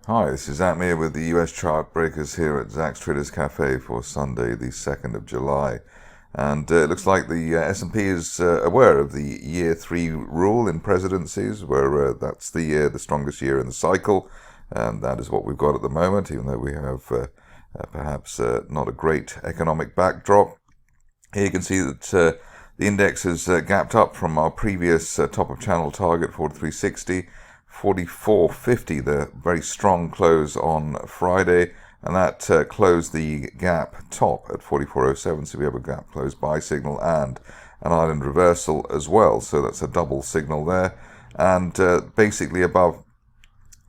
Hi, this is Atmir with the US Chartbreakers here at Zach's Traders Cafe for Sunday, the 2nd of July. And it looks like the S&P is aware of the year 3 rule in presidencies, where that's the strongest year in the cycle. And that is what we've got at the moment, even though we have perhaps not a great economic backdrop. Here you can see that the index has gapped up from our previous top of channel target, 4360. 44.50, the very strong close on Friday, and that closed the gap top at 44.07, so we have a gap close buy signal and an island reversal as well, so that's a double signal there, and basically above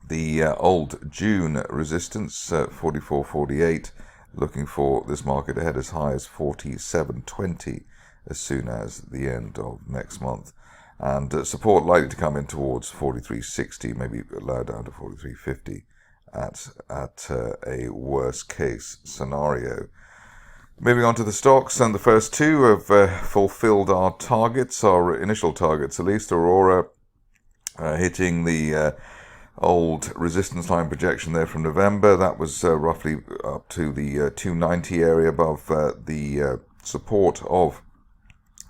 the old June resistance, 44.48, looking for this market ahead as high as 47.20 as soon as the end of next month. And support likely to come in towards 43.60, maybe lower down to 43.50 at a worst case scenario. Moving on to the stocks, and the first two have fulfilled our targets, our initial targets at least. Aurora hitting the old resistance line projection there from November. That was roughly up to the 290 area above the support of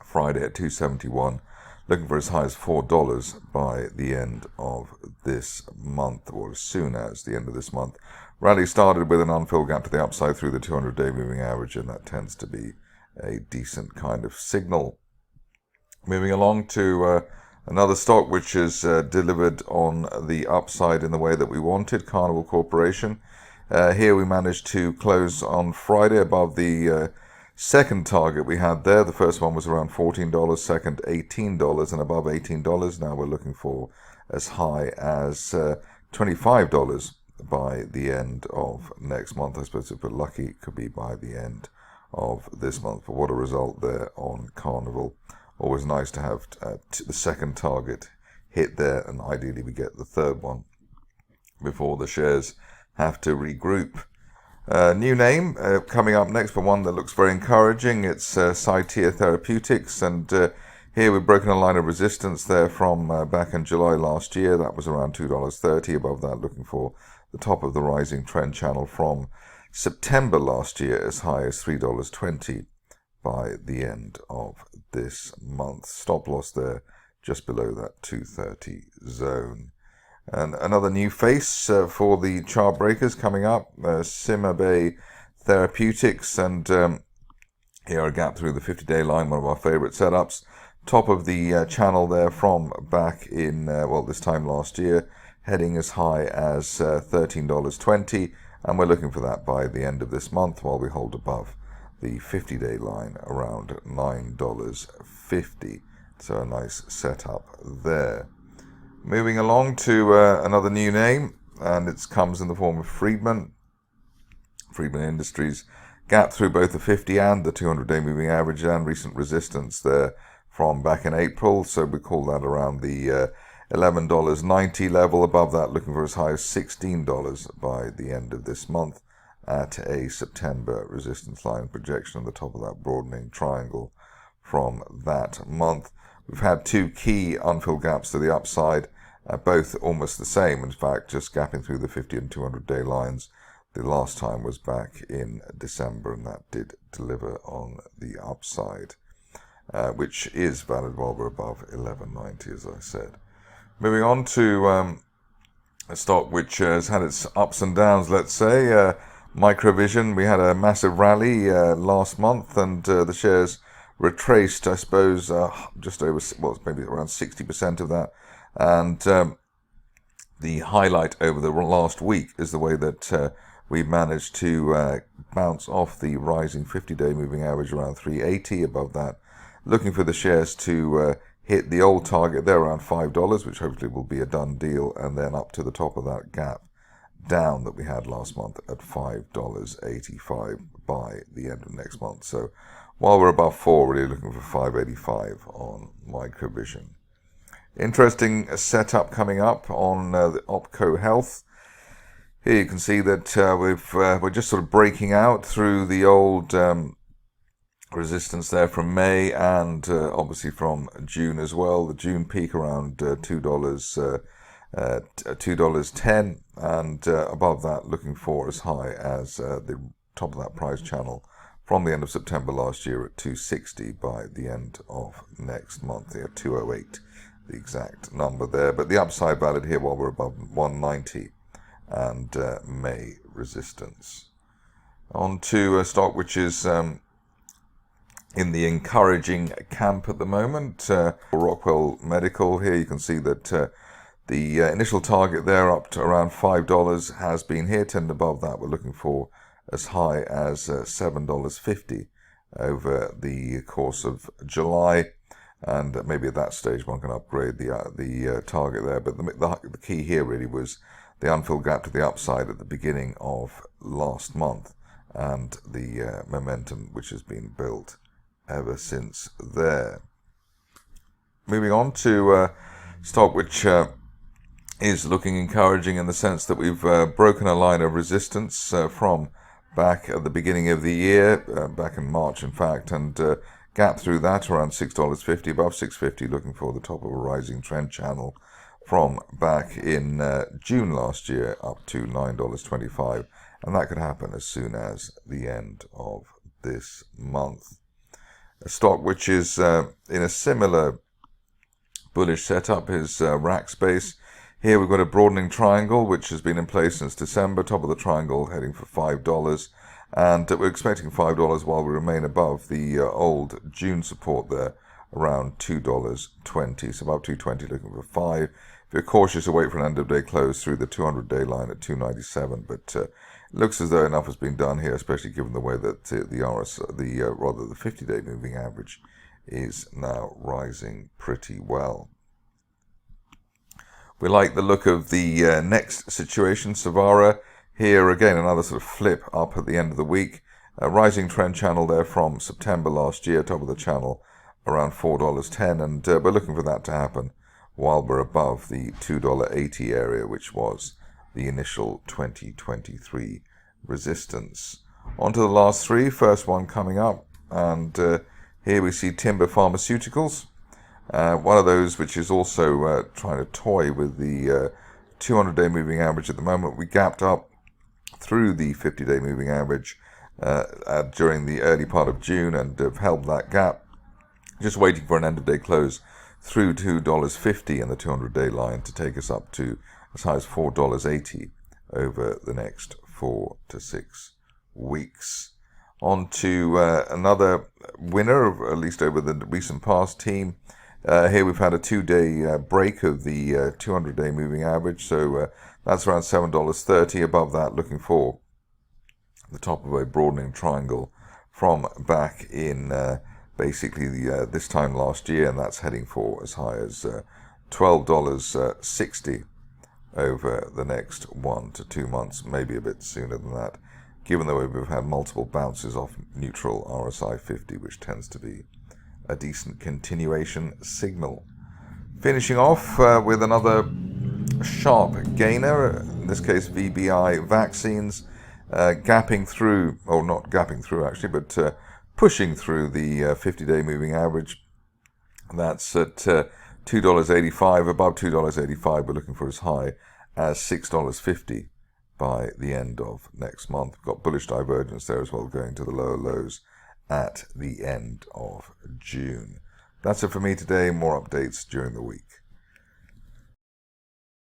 Friday at 271. Looking for as high as $4 by the end of this month, or as soon as the end of this month. Rally started with an unfilled gap to the upside through the 200-day moving average, and that tends to be a decent kind of signal. Moving along to another stock which has delivered on the upside in the way that we wanted, Carnival Corporation. Here we managed to close on Friday above the second target we had there. The first one was around $14, second $18, and above $18. Now we're looking for as high as $25 by the end of next month. I suppose if we're lucky, it could be by the end of this month. But what a result there on Carnival. Always nice to have the second target hit there, and ideally we get the third one before the shares have to regroup. New name coming up next, but one that looks very encouraging. It's Cyteir Therapeutics, and here we've broken a line of resistance there from back in July last year. That was around $2.30. Above that, looking for the top of the rising trend channel from September last year, as high as $3.20 by the end of this month. Stop loss there just below that 230 zone. And another new face for the Chartbreakers coming up, Cymabay Therapeutics, and here a gap through the 50-day line, one of our favorite setups. Top of the channel there from back in, this time last year, heading as high as $13.20, and we're looking for that by the end of this month while we hold above the 50-day line around $9.50. So a nice setup there. Moving along to another new name, and it comes in the form of Friedman. Friedman Industries gap through both the 50 and the 200-day moving average, and recent resistance there from back in April. So we call that around the $11.90 level. Above that, looking for as high as $16 by the end of this month at a September resistance line projection on the top of that broadening triangle from that month. We've had two key unfilled gaps to the upside, both almost the same, in fact, just gapping through the 50 and 200-day lines. The last time was back in December, and that did deliver on the upside, which is valid while we're above 11.90, as I said. Moving on to a stock which has had its ups and downs, let's say. Microvision, we had a massive rally last month, and the shares retraced, I suppose, just over, maybe around 60% of that. And the highlight over the last week is the way that we managed to bounce off the rising 50-day moving average around 380. Above that, looking for the shares to hit the old target there around $5, which hopefully will be a done deal, and then up to the top of that gap down that we had last month at $5.85 by the end of next month. So while we're above 4, really looking for 585 on Microvision. Interesting setup coming up on the Opko Health. Here you can see that we're just sort of breaking out through the old resistance there from May, and obviously from June as well. The June peak around $2 $2.10, and above that looking for as high as the top of that price channel from the end of September last year at $2.60 by the end of next month. Yeah, $2.08, the exact number there. But the upside valid here while we're above $1.90 and May resistance. On to a stock which is in the encouraging camp at the moment. Rockwell Medical. Here you can see that the initial target there up to around $5 has been hit, and above that we're looking for as high as $7.50 over the course of July, and maybe at that stage one can upgrade the target there. But the key here really was the unfilled gap to the upside at the beginning of last month, and the momentum which has been built ever since there. Moving on to stock which is looking encouraging in the sense that we've broken a line of resistance from back at the beginning of the year, back in March in fact, and gap through that around $6.50, above $6.50, looking for the top of a rising trend channel from back in June last year up to $9.25, and that could happen as soon as the end of this month. A stock which is in a similar bullish setup is Rackspace. Here we've got a broadening triangle which has been in place since December, top of the triangle heading for $5, and we're expecting $5 while we remain above the old June support there around $2.20, so above $2.20 looking for $5. If you're cautious, to wait for an end of day close through the 200-day line at $2.97, but it looks as though enough has been done here, especially given the way that the 50-day moving average is now rising pretty well. We like the look of the next situation, Savara. Here again, another sort of flip up at the end of the week. A rising trend channel there from September last year, top of the channel around $4.10, and we're looking for that to happen while we're above the $2.80 area, which was the initial 2023 resistance. On to the last three, first one coming up, and here we see Timber Pharmaceuticals. One of those which is also trying to toy with the 200-day moving average at the moment. We gapped up through the 50-day moving average during the early part of June and have held that gap, just waiting for an end-of-day close through $2.50 in the 200-day line to take us up to as high as $4.80 over the next 4 to 6 weeks. On to another winner, at least over the recent past, team. Here we've had a 2-day break of the 200-day moving average, so that's around $7.30. Above that, looking for the top of a broadening triangle from back in basically this time last year, and that's heading for as high as $12.60 over the next 1 to 2 months, maybe a bit sooner than that, given that we've had multiple bounces off neutral RSI 50, which tends to be a decent continuation signal. Finishing off with another sharp gainer, in this case VBI Vaccines, gapping through, or not gapping through actually, but pushing through the 50-day moving average. That's at $2.85, above $2.85. We're looking for as high as $6.50 by the end of next month. We've got bullish divergence there as well, going to the lower lows at the end of June. That's it for me today. More updates during the week.